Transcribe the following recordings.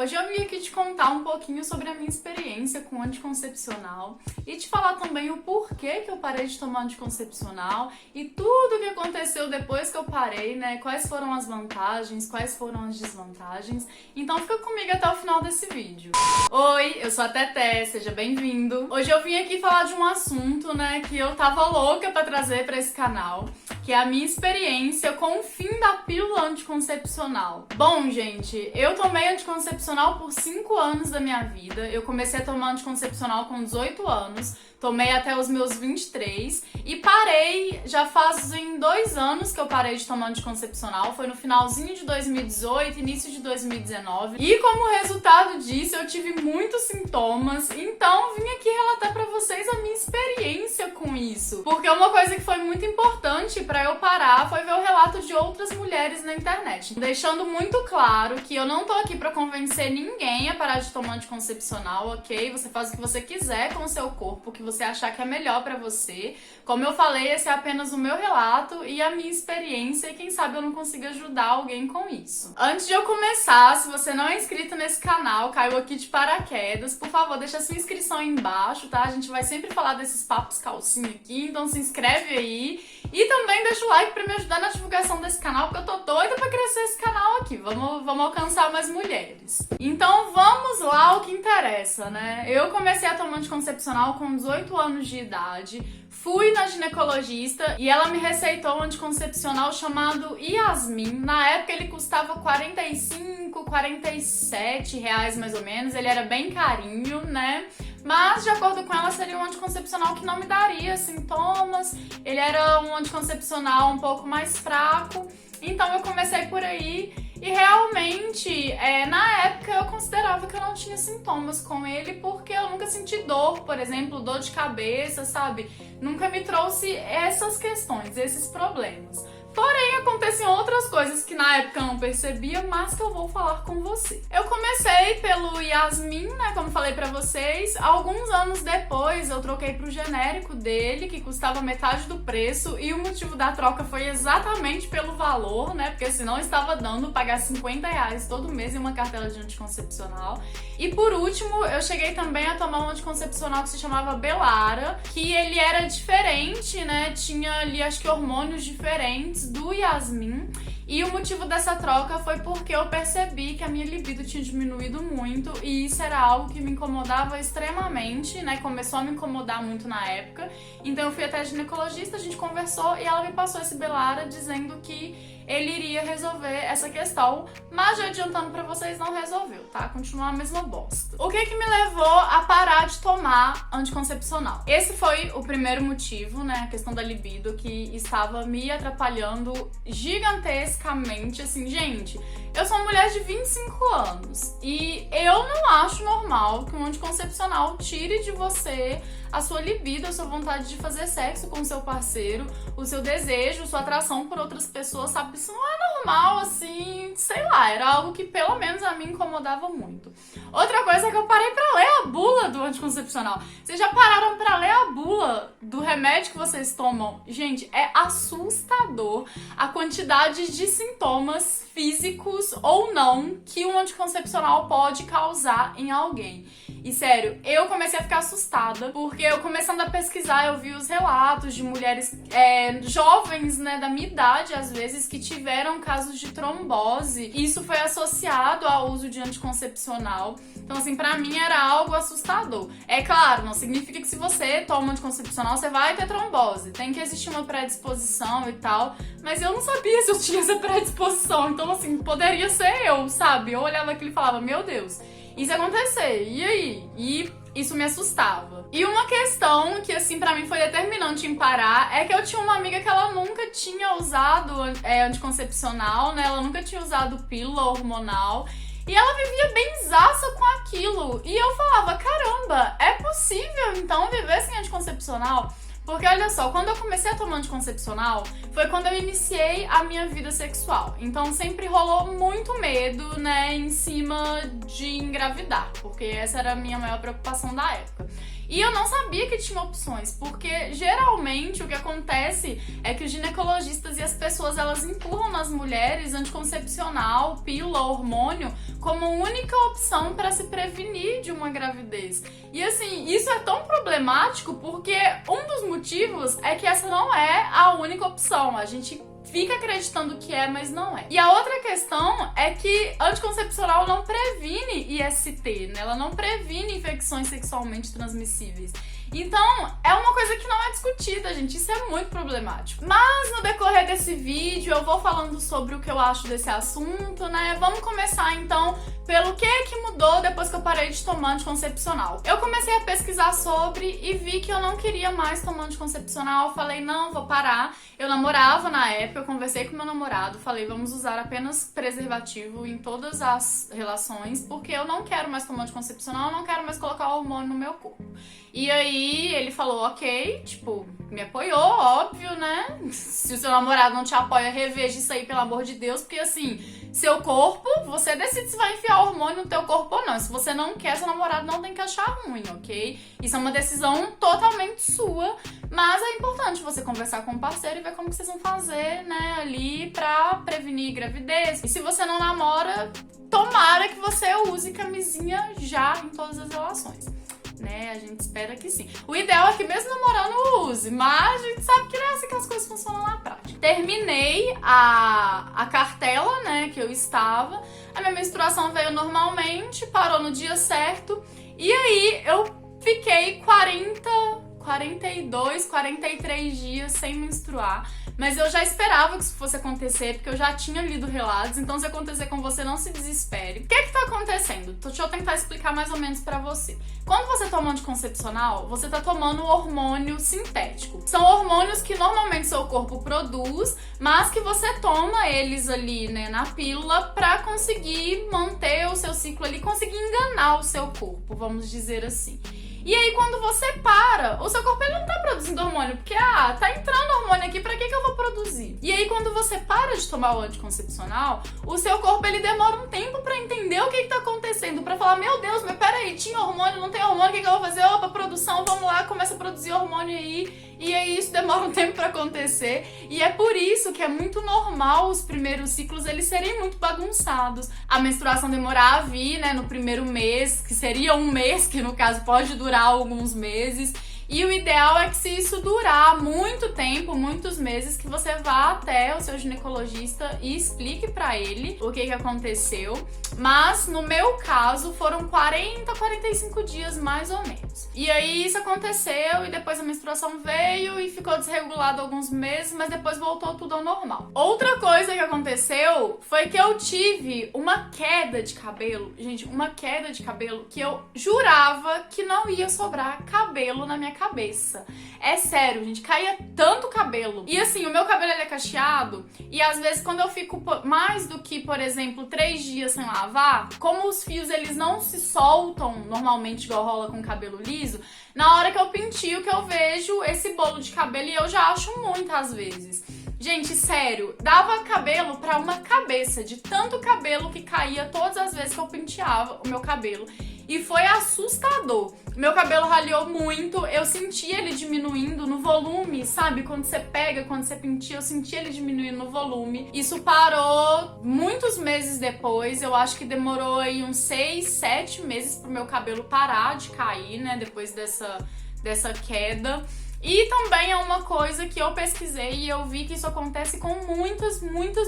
Hoje eu vim aqui te contar um pouquinho sobre a minha experiência com anticoncepcional e te falar também o porquê que eu parei de tomar anticoncepcional e tudo o que aconteceu depois que eu parei, né? Quais foram as vantagens, quais foram as desvantagens. Então fica comigo até o final desse vídeo. Oi, eu sou a Teté, seja bem-vindo. Hoje eu vim aqui falar de um assunto, né, que eu tava louca pra trazer pra esse canal, que é a minha experiência com o fim da pílula anticoncepcional. Bom, gente, eu tomei anticoncepcional por 5 anos da minha vida. Eu comecei a tomar anticoncepcional com 18 anos, tomei até os meus 23 e parei, já fazem 2 anos que eu parei de tomar anticoncepcional, foi no finalzinho de 2018, início de 2019. E como resultado disso, eu tive muitos sintomas, então vim aqui relatar pra vocês a minha experiência com isso. Porque uma coisa que foi muito importante pra eu parar foi ver o relato de outras mulheres na internet, deixando muito claro que eu não tô aqui pra convencer ninguém a parar de tomar anticoncepcional, ok? Você faz o que você quiser com o seu corpo, o que você achar que é melhor pra você. Como eu falei, esse é apenas o meu relato e a minha experiência, e quem sabe eu não consigo ajudar alguém com isso. Antes de eu começar, se você não é inscrito nesse canal, caiu aqui de paraquedas, por favor, deixa sua inscrição aí embaixo, tá? A gente vai sempre falar desses papos calcinha aqui, então se inscreve aí. E também deixa o like pra me ajudar na divulgação desse canal, porque eu tô doida pra crescer esse canal aqui. Vamos alcançar mais mulheres. Então vamos lá ao que interessa, né? Eu comecei a tomar anticoncepcional com 18 anos de idade, fui na ginecologista e ela me receitou um anticoncepcional chamado Yasmin. Na época ele custava 45, 47 reais mais ou menos, ele era bem carinho, né? Mas, de acordo com ela, seria um anticoncepcional que não me daria sintomas, ele era um anticoncepcional um pouco mais fraco, então eu comecei por aí e realmente, na época eu considerava que eu não tinha sintomas com ele porque eu nunca senti dor, por exemplo, dor de cabeça, sabe? Nunca me trouxe essas questões, esses problemas. Porém, acontecem outras coisas que na época eu não percebia, mas que eu vou falar com você. Eu comecei pelo Yasmin, né, como falei pra vocês. Alguns anos depois, eu troquei pro genérico dele, que custava metade do preço, e o motivo da troca foi exatamente pelo valor, né, porque senão estava dando pagar 50 reais todo mês em uma cartela de anticoncepcional. E por último, eu cheguei também a tomar um anticoncepcional que se chamava Belara, que ele era diferente, né, tinha ali, acho que hormônios diferentes do Yasmin, e o motivo dessa troca foi porque eu percebi que a minha libido tinha diminuído muito e isso era algo que me incomodava extremamente, né? Começou a me incomodar muito na época. Então eu fui até a ginecologista, a gente conversou e ela me passou esse Belara dizendo que ele iria resolver essa questão, mas já adiantando pra vocês, não resolveu, tá? Continua a mesma bosta. O que me levou a parar de tomar anticoncepcional? Esse foi o primeiro motivo, né? A questão da libido, que estava me atrapalhando gigantescamente. Assim, gente, eu sou uma mulher de 25 anos e eu não acho normal que um anticoncepcional tire de você a sua libido, a sua vontade de fazer sexo com o seu parceiro, o seu desejo, sua atração por outras pessoas, sabe? Isso não é normal, assim, sei lá, era algo que pelo menos a mim incomodava muito. Outra coisa é que eu parei pra ler a bula do anticoncepcional. Vocês já pararam pra ler a bula do remédio que vocês tomam? Gente, é assustador a quantidade de sintomas físicos ou não que um anticoncepcional pode causar em alguém. E sério, eu comecei a ficar assustada, porque eu começando a pesquisar, eu vi os relatos de mulheres jovens, né, da minha idade, às vezes, que tiveram casos de trombose. Isso foi associado ao uso de anticoncepcional. Então, assim, pra mim era algo assustador. É claro, não significa que se você toma anticoncepcional, você vai ter trombose. Tem que existir uma predisposição e tal, mas eu não sabia se eu tinha essa predisposição. Então, assim, poderia ser eu, sabe? Eu olhava aquilo e falava, meu Deus, isso ia acontecer, e aí? E isso me assustava. E uma questão que, assim, pra mim foi determinante em parar é que eu tinha uma amiga que ela nunca tinha usado anticoncepcional, né? Ela nunca tinha usado pílula hormonal. E ela vivia benzaça com aquilo. E eu falava, caramba, é possível, então, viver sem anticoncepcional? Porque olha só, quando eu comecei a tomar anticoncepcional, foi quando eu iniciei a minha vida sexual. Então sempre rolou muito medo, né, em cima de engravidar, porque essa era a minha maior preocupação da época. E eu não sabia que tinha opções, porque geralmente o que acontece é que os ginecologistas e as pessoas, elas empurram nas mulheres anticoncepcional, pílula, hormônio como única opção para se prevenir de uma gravidez. E assim, isso é tão problemático porque um dos motivos é que essa não é a única opção. A gente fica acreditando que é, mas não é. E a outra questão é que anticoncepcional não previne IST, né? Ela não previne infecções sexualmente transmissíveis. Então, é uma coisa que não é discutida, gente. Isso é muito problemático. Mas no decorrer desse vídeo, eu vou falando sobre o que eu acho desse assunto, né? Vamos começar, então, pelo que mudou depois que eu parei de tomar anticoncepcional. Eu comecei a pesquisar sobre e vi que eu não queria mais tomar anticoncepcional. Falei, não, vou parar. Eu namorava na época, eu conversei com meu namorado, falei, vamos usar apenas preservativo em todas as relações, porque eu não quero mais tomar anticoncepcional, eu não quero mais colocar hormônio no meu corpo. E aí ele falou, ok, tipo, me apoiou, óbvio, né? Se o seu namorado não te apoia, reveja isso aí, pelo amor de Deus, porque assim, seu corpo, você decide se vai enfiar hormônio no teu corpo ou não. Se você não quer, seu namorado não tem que achar ruim, ok? Isso é uma decisão totalmente sua, mas é importante você conversar com o parceiro e ver como que vocês vão fazer, né, ali pra prevenir gravidez. E se você não namora, tomara que você use camisinha já em todas as relações. Né? A gente espera que sim. O ideal é que mesmo namorando use, mas a gente sabe que não é assim que as coisas funcionam na prática. Terminei a cartela, né, que eu estava. A minha menstruação veio normalmente, parou no dia certo. E aí eu fiquei 42, 43 dias sem menstruar. Mas eu já esperava que isso fosse acontecer, porque eu já tinha lido relatos, então se acontecer com você, não se desespere. O que tá acontecendo? Deixa eu tentar explicar mais ou menos pra você. Quando você toma anticoncepcional, você tá tomando hormônio sintético. São hormônios que normalmente seu corpo produz, mas que você toma eles ali, né, na pílula pra conseguir manter o seu ciclo ali, conseguir enganar o seu corpo, vamos dizer assim. E aí, quando você para, o seu corpo ele não tá produzindo hormônio, porque, tá entrando hormônio aqui, pra que eu vou produzir? E aí, quando você para de tomar o anticoncepcional, o seu corpo, ele demora um tempo pra entender o que tá acontecendo, pra falar, meu Deus, mas peraí, tinha hormônio, não tem hormônio, o que eu vou fazer? Opa, produção, vamos lá, começa a produzir hormônio aí. E aí isso demora um tempo pra acontecer. E é por isso que é muito normal os primeiros ciclos eles serem muito bagunçados. A menstruação demorar a vir, né, no primeiro mês, que seria um mês, que no caso pode durar alguns meses. E o ideal é que se isso durar muito tempo, muitos meses, que você vá até o seu ginecologista e explique pra ele o que aconteceu. Mas no meu caso foram 40, 45 dias mais ou menos. E aí isso aconteceu e depois a menstruação veio e ficou desregulado alguns meses, mas depois voltou tudo ao normal. Outra coisa que aconteceu foi que eu tive uma queda de cabelo, gente, uma queda de cabelo que eu jurava que não ia sobrar cabelo na minha cabeça. É sério, gente, caía tanto cabelo. E assim, o meu cabelo ele é cacheado e às vezes quando eu fico mais do que, por exemplo, 3 dias sem lavar, como os fios eles não se soltam normalmente igual rola com cabelo liso, na hora que eu pintio que eu vejo esse bolo de cabelo e eu já acho muito às vezes. Gente, sério, dava cabelo pra uma cabeça, de tanto cabelo que caía todas as vezes que eu penteava o meu cabelo. E foi assustador. Meu cabelo raleou muito, eu senti ele diminuindo no volume, sabe? Quando você pega, quando você penteia, eu senti ele diminuindo no volume. Isso parou muitos meses depois, eu acho que demorou aí uns 6, 7 meses pro meu cabelo parar de cair, né? Depois dessa queda. E também é uma coisa que eu pesquisei e eu vi que isso acontece com muitas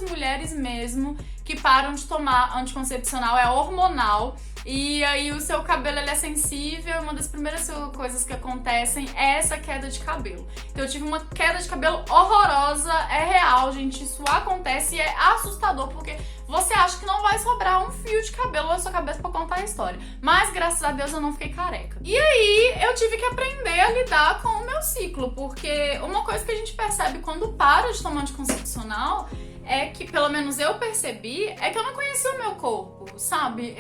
mulheres mesmo que param de tomar anticoncepcional, é hormonal. E aí o seu cabelo ele é sensível, uma das primeiras coisas que acontecem é essa queda de cabelo. Então eu tive uma queda de cabelo horrorosa, é real, gente, isso acontece e é assustador, porque você acha que não vai sobrar um fio de cabelo na sua cabeça pra contar a história. Mas graças a Deus eu não fiquei careca. E aí eu tive que aprender a lidar com o meu ciclo, porque uma coisa que a gente percebe quando para de tomar anticoncepcional é que, pelo menos eu percebi, é que eu não conhecia o meu corpo, sabe?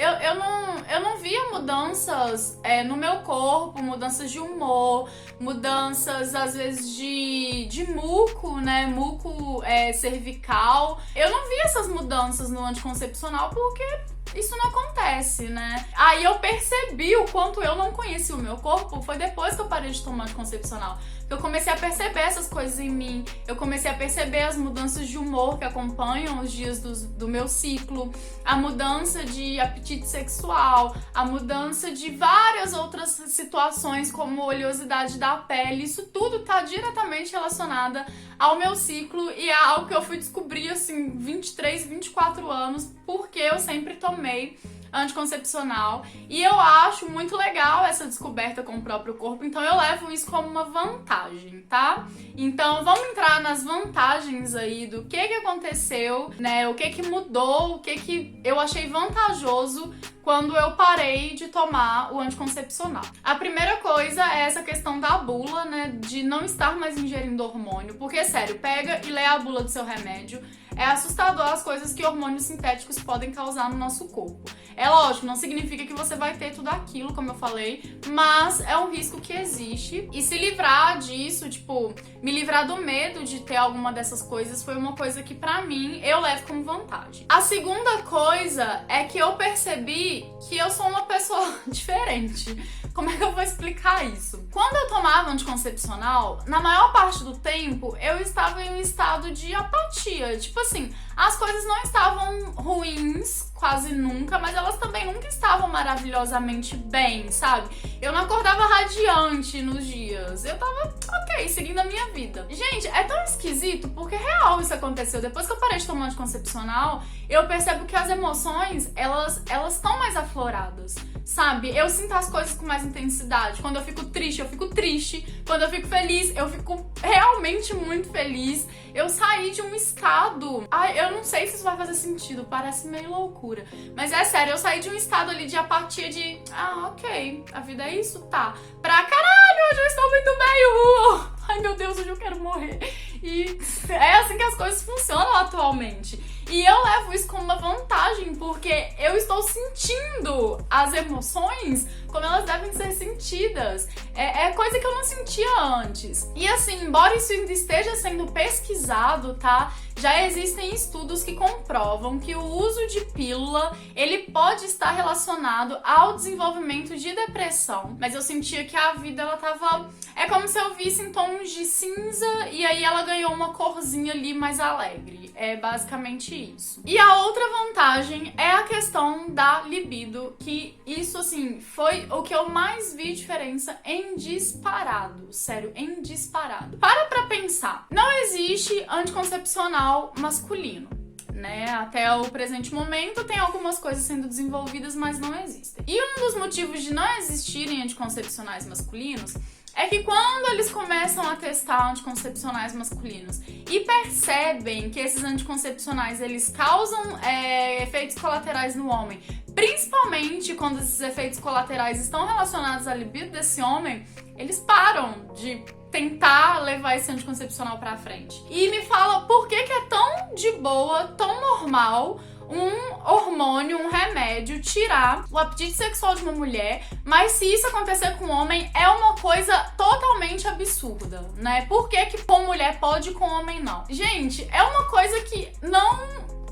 Eu não via mudanças no meu corpo, mudanças de humor, mudanças, às vezes, de muco, né? Muco cervical. Eu não via essas mudanças no anticoncepcional porque isso não acontece, né? Aí eu percebi o quanto eu não conhecia o meu corpo, foi depois que eu parei de tomar anticoncepcional. Eu comecei a perceber essas coisas em mim, eu comecei a perceber as mudanças de humor que acompanham os dias do meu ciclo, a mudança de apetite sexual, a mudança de várias outras situações, como oleosidade da pele. Isso tudo tá diretamente relacionado ao meu ciclo e é algo que eu fui descobrir, assim, 23, 24 anos, porque eu sempre tomei anticoncepcional, e eu acho muito legal essa descoberta com o próprio corpo, então eu levo isso como uma vantagem, tá? Então vamos entrar nas vantagens aí do que aconteceu, né? O que mudou, o que eu achei vantajoso quando eu parei de tomar o anticoncepcional. A primeira coisa é essa questão da bula, né? De não estar mais ingerindo hormônio, porque, sério, pega e lê a bula do seu remédio. É assustador as coisas que hormônios sintéticos podem causar no nosso corpo. É lógico, não significa que você vai ter tudo aquilo, como eu falei, mas é um risco que existe. E se livrar disso, tipo, me livrar do medo de ter alguma dessas coisas foi uma coisa que, pra mim, eu levo como vantagem. A segunda coisa é que eu percebi que eu sou uma pessoa diferente. Como é que eu vou explicar isso? Quando eu tomava anticoncepcional, na maior parte do tempo, eu estava em um estado de apatia. Tipo assim, as coisas não estavam ruins, quase nunca, mas elas também nunca estavam maravilhosamente bem, sabe? Eu não acordava radiante nos dias. Eu tava, ok, seguindo a minha vida. Gente, é tão esquisito, porque real isso aconteceu. Depois que eu parei de tomar anticoncepcional, eu percebo que as emoções, elas estão mais afloradas, sabe? Eu sinto as coisas com mais intensidade. Quando eu fico triste, eu fico triste. Quando eu fico feliz, eu fico realmente muito feliz. Eu saí de um estado... Ai, eu não sei se isso vai fazer sentido, parece meio loucura. Mas é sério, eu saí de um estado ali de apatia de... Ah, ok, a vida é isso, tá. Pra caralho, hoje eu estou muito bem, uhul! Ai, meu Deus, hoje eu quero morrer. E é assim que as coisas funcionam atualmente. E eu levo isso como uma vantagem, porque eu estou sentindo as emoções como elas devem ser sentidas. É coisa que eu não sentia antes. E assim, embora isso ainda esteja sendo pesquisado, tá? Já existem estudos que comprovam que o uso de pílula, ele pode estar relacionado ao desenvolvimento de depressão. Mas eu sentia que a vida, ela tava... É como se eu visse em tons de cinza e aí ela ganhou uma corzinha ali mais alegre. É basicamente isso. E a outra vantagem é a questão da libido, que isso, assim, foi o que eu mais vi diferença em disparado. Sério, em disparado. Para pensar. Não existe anticoncepcional masculino, né? Até o presente momento tem algumas coisas sendo desenvolvidas, mas não existem. E um dos motivos de não existirem anticoncepcionais masculinos é que quando eles começam a testar anticoncepcionais masculinos e percebem que esses anticoncepcionais, eles causam efeitos colaterais no homem, principalmente quando esses efeitos colaterais estão relacionados à libido desse homem, eles param de tentar levar esse anticoncepcional pra frente. E me fala por que é tão de boa, tão normal um hormônio, um remédio, tirar o apetite sexual de uma mulher, mas se isso acontecer com um homem, é uma coisa totalmente absurda, né? Por que com mulher pode e com homem não? Gente, é uma coisa que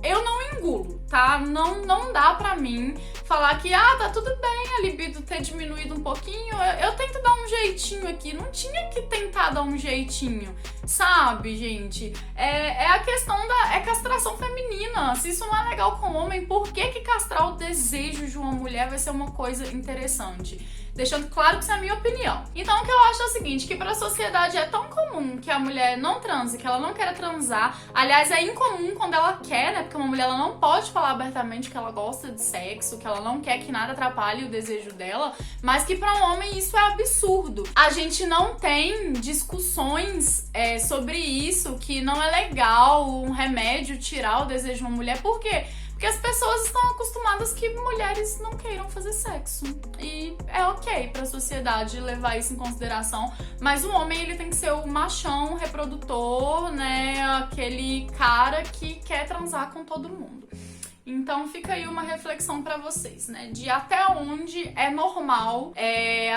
eu não engulo, tá? Não dá pra mim falar que, tá tudo bem a libido ter diminuído um pouquinho, eu tento dar um jeitinho aqui. Não tinha que tentar dar um jeitinho, sabe, gente? É a questão da castração feminina. Se isso não é legal com o homem, por que castrar o desejo de uma mulher vai ser uma coisa interessante? Deixando claro que isso é a minha opinião. Então o que eu acho é o seguinte, que pra sociedade é tão comum que a mulher não transe, que ela não quer transar. Aliás, é incomum quando ela quer, né? Porque uma mulher, ela não pode falar abertamente que ela gosta de sexo, que ela não quer que nada atrapalhe o desejo dela, mas que pra um homem isso é absurdo. A gente não tem discussões sobre isso, que não é legal um remédio tirar o desejo de uma mulher. Por quê? Porque as pessoas estão acostumadas que mulheres não queiram fazer sexo. E é ok pra sociedade levar isso em consideração. Mas o homem, ele tem que ser o machão reprodutor, né? Aquele cara que quer transar com todo mundo. Então fica aí uma reflexão pra vocês, né? De até onde é normal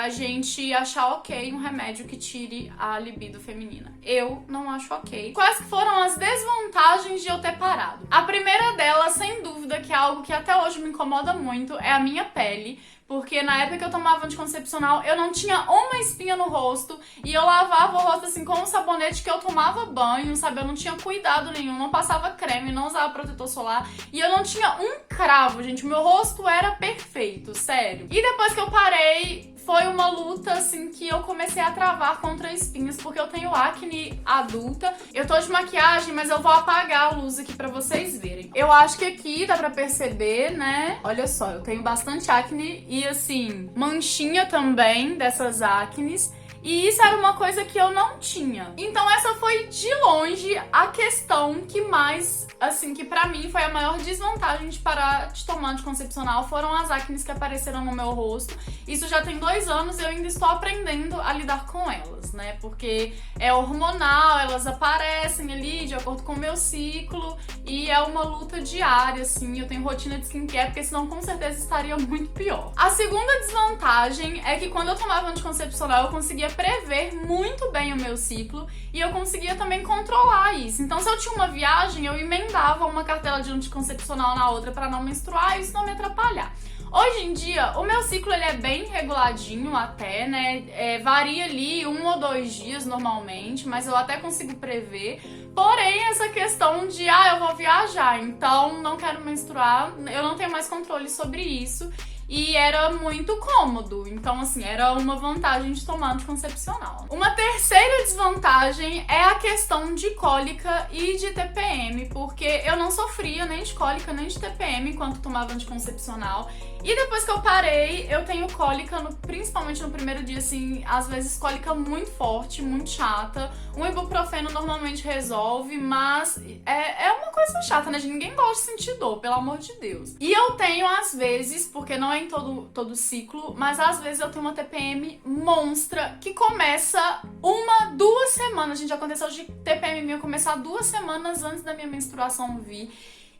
a gente achar ok um remédio que tire a libido feminina. Eu não acho ok. Quais foram as desvantagens de eu ter parado? A primeira delas, sem dúvida, que é algo que até hoje me incomoda muito, é a minha pele. Porque na época que eu tomava anticoncepcional, eu não tinha uma espinha no rosto. E eu lavava o rosto assim com um sabonete que eu tomava banho, sabe? Eu não tinha cuidado nenhum, não passava creme, não usava protetor solar. E eu não tinha um cravo, gente. O meu rosto era perfeito, sério. E depois que eu parei, foi uma luta, assim, que eu comecei a travar contra espinhas, porque eu tenho acne adulta. Eu tô de maquiagem, mas eu vou apagar a luz aqui pra vocês verem. Eu acho que aqui dá pra perceber, né? Olha só, eu tenho bastante acne e, assim, manchinha também dessas acnes. E isso era uma coisa que eu não tinha. Então essa foi, de longe, a questão que mais, assim, que pra mim foi a maior desvantagem de parar de tomar anticoncepcional, foram as acnes que apareceram no meu rosto. Isso já tem 2 anos e eu ainda estou aprendendo a lidar com elas, né? Porque é hormonal, elas aparecem ali de acordo com o meu ciclo e é uma luta diária, assim. Eu tenho rotina de skincare, porque senão com certeza estaria muito pior. A segunda desvantagem é que quando eu tomava anticoncepcional, eu conseguia prever muito bem o meu ciclo e eu conseguia também controlar isso. Então, se eu tinha uma viagem, eu emendava uma cartela de anticoncepcional na outra para não menstruar e isso não me atrapalhar. Hoje em dia, o meu ciclo ele é bem reguladinho até, né? Varia ali 1 ou 2 dias normalmente, mas eu até consigo prever. Porém, essa questão de, eu vou viajar, então não quero menstruar, eu não tenho mais controle sobre isso. E era muito cômodo, então assim, era uma vantagem de tomar anticoncepcional. Uma terceira desvantagem é a questão de cólica e de TPM, porque eu não sofria nem de cólica nem de TPM enquanto tomava anticoncepcional. E depois que eu parei, eu tenho cólica, principalmente no primeiro dia, assim, às vezes cólica muito forte, muito chata. Um ibuprofeno normalmente resolve, mas é uma coisa chata, né? Ninguém gosta de sentir dor, pelo amor de Deus. E eu tenho, às vezes, porque não é em todo ciclo, mas às vezes eu tenho uma TPM monstra que começa 1, 2 semanas. Gente, já aconteceu de TPM minha começar 2 semanas antes da minha menstruação vir.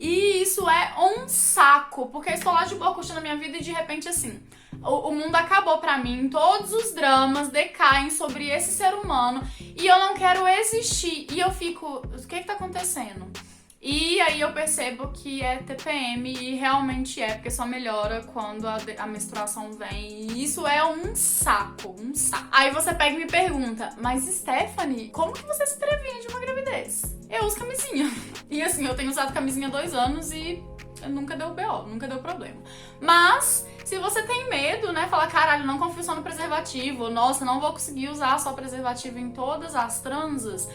E isso é um saco, porque eu estou lá de boa curtindo a minha vida e de repente, assim, o mundo acabou pra mim, todos os dramas decaem sobre esse ser humano e eu não quero existir. E eu fico, o que tá acontecendo? E aí eu percebo que é TPM e realmente é, porque só melhora quando a menstruação vem. E isso é um saco, um saco. Aí você pega e me pergunta, mas Stephanie, como que você se previne de uma gravidez? Eu uso camisinha. E assim, eu tenho usado camisinha há 2 anos e nunca deu BO, nunca deu problema. Mas se você tem medo, né, falar, caralho, não confio só no preservativo, nossa, não vou conseguir usar só preservativo em todas as transas,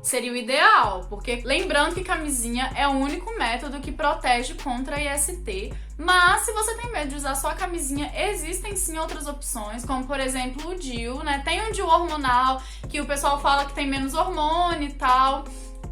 seria o ideal, porque lembrando que camisinha é o único método que protege contra IST, mas se você tem medo de usar só a camisinha, existem sim outras opções, como por exemplo o DIU, né? Tem um DIU hormonal, que o pessoal fala que tem menos hormônio e tal.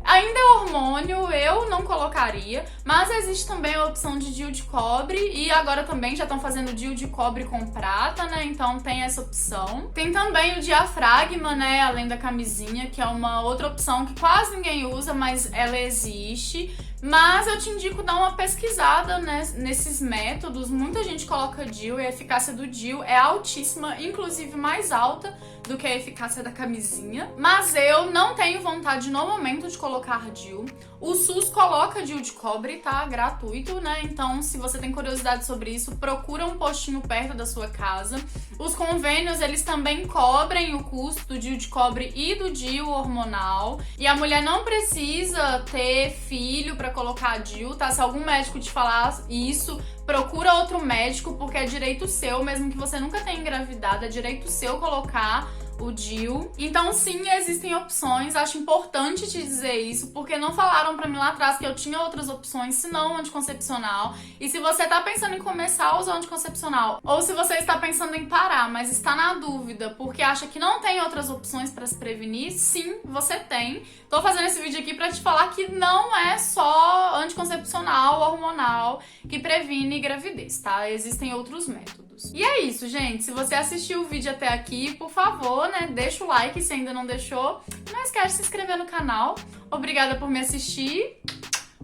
Ainda é hormônio, eu não colocaria, mas existe também a opção de DIU de cobre e agora também já estão fazendo DIU de cobre com prata, né? Então tem essa opção. Tem também o diafragma, né? Além da camisinha, que é uma outra opção que quase ninguém usa, mas ela existe. Mas eu te indico dar uma pesquisada, né, nesses métodos. Muita gente coloca DIU e a eficácia do DIU é altíssima, inclusive mais alta do que a eficácia da camisinha. Mas eu não tenho vontade no momento de colocar DIU. O SUS coloca DIU de cobre, tá? Gratuito, né? Então, se você tem curiosidade sobre isso, procura um postinho perto da sua casa. Os convênios, eles também cobrem o custo do DIU de cobre e do DIU hormonal. E a mulher não precisa ter filho pra colocar DIU, tá? Se algum médico te falar isso, procura outro médico, porque é direito seu, mesmo que você nunca tenha engravidado, é direito seu colocar o DIU. Então sim, existem opções, acho importante te dizer isso, porque não falaram pra mim lá atrás que eu tinha outras opções, senão o anticoncepcional. E se você tá pensando em começar a usar o anticoncepcional, ou se você está pensando em parar, mas está na dúvida, porque acha que não tem outras opções pra se prevenir, sim, você tem. Tô fazendo esse vídeo aqui pra te falar que não é só anticoncepcional, hormonal, que previne gravidez, tá? Existem outros métodos. E é isso, gente. Se você assistiu o vídeo até aqui, por favor, né, deixa o like se ainda não deixou. Não esquece de se inscrever no canal. Obrigada por me assistir.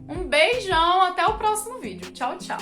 Um beijão, até o próximo vídeo. Tchau, tchau!